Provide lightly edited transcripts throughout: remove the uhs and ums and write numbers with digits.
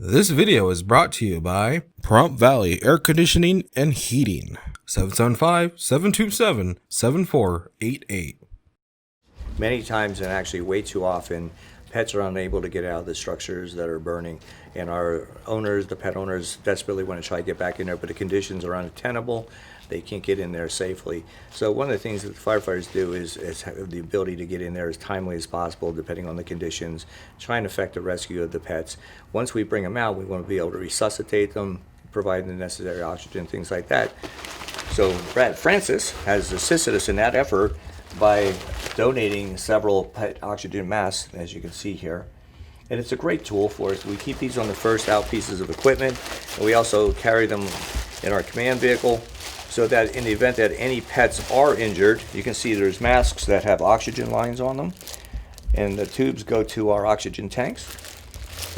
This video is brought to you by Pahrump Valley Air Conditioning and Heating, 775-727-7488. Many times, and actually way too often, pets are unable to get out of the structures that are burning, and our owners, the pet owners, desperately want to try to get back in there, but the conditions are untenable. They can't get in there safely. So one of the things that the firefighters do is have the ability to get in there as timely as possible, depending on the conditions, try and effect the rescue of the pets. Once we bring them out, we want to be able to resuscitate them, provide the necessary oxygen, things like that. So Brad Francis has assisted us in that effort by donating several pet oxygen masks, as you can see here. And it's a great tool for us. We keep these on the first out pieces of equipment, and we also carry them in our command vehicle so that in the event that any pets are injured, you can see there's masks that have oxygen lines on them, and the tubes go to our oxygen tanks.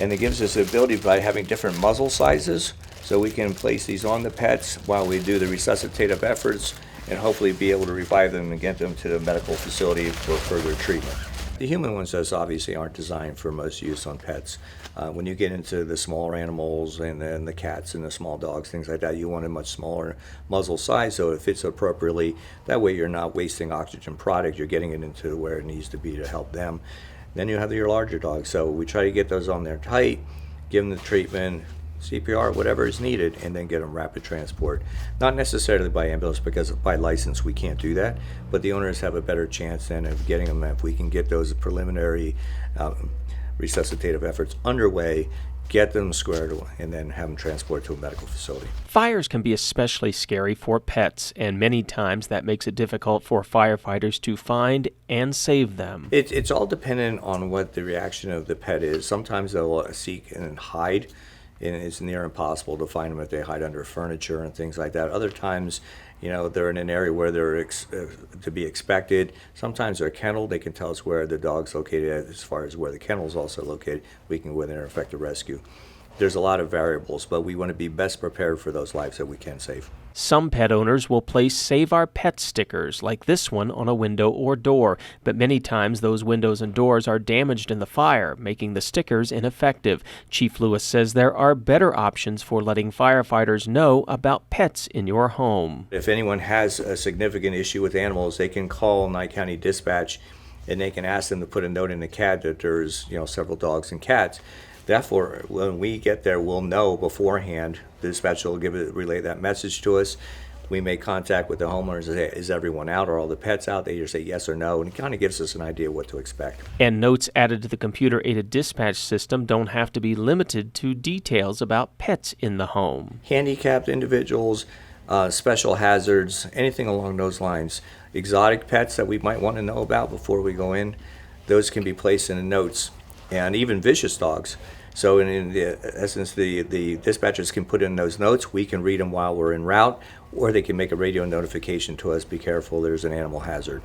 And it gives us the ability by having different muzzle sizes, so we can place these on the pets while we do the resuscitative efforts and hopefully be able to revive them and get them to the medical facility for further treatment. The human ones, those obviously aren't designed for most use on pets. When you get into the smaller animals and then the cats and the small dogs, things like that, you want a much smaller muzzle size so it fits appropriately. That way you're not wasting oxygen product, you're getting it into where it needs to be to help them. Then you have your larger dogs, so we try to get those on there tight, give them the treatment, CPR, whatever is needed, and then get them rapid transport. Not necessarily by ambulance, because by license we can't do that, but the owners have a better chance then of getting them if we can get those preliminary resuscitative efforts underway, get them squared away, and then have them transported to a medical facility. Fires can be especially scary for pets, and many times that makes it difficult for firefighters to find and save them. It's all dependent on what the reaction of the pet is. Sometimes they'll seek and hide, and it's near impossible to find them if they hide under furniture and things like that. Other times, they're in an area where they're to be expected. Sometimes they're kenneled. They can tell us where the dog's located as far as where the kennel is also located. We can go in there and effect a rescue. There's a lot of variables, but we want to be best prepared for those lives that we can save. Some pet owners will place Save Our Pet stickers, like this one, on a window or door, but many times those windows and doors are damaged in the fire, making the stickers ineffective. Chief Lewis says there are better options for letting firefighters know about pets in your home. If anyone has a significant issue with animals, they can call Nye County Dispatch, and they can ask them to put a note in the CAD that there's several dogs and cats. Therefore, when we get there, we'll know beforehand. The dispatcher will relay that message to us. We make contact with the homeowners and say, is everyone out? Are all the pets out? They either say yes or no, and it kind of gives us an idea what to expect. And notes added to the computer-aided dispatch system don't have to be limited to details about pets in the home. Handicapped individuals, special hazards, anything along those lines. Exotic pets that we might want to know about before we go in, those can be placed in the notes. And even vicious dogs. So in the essence, the dispatchers can put in those notes. We can read them while we're en route, or they can make a radio notification to us, be careful, there's an animal hazard.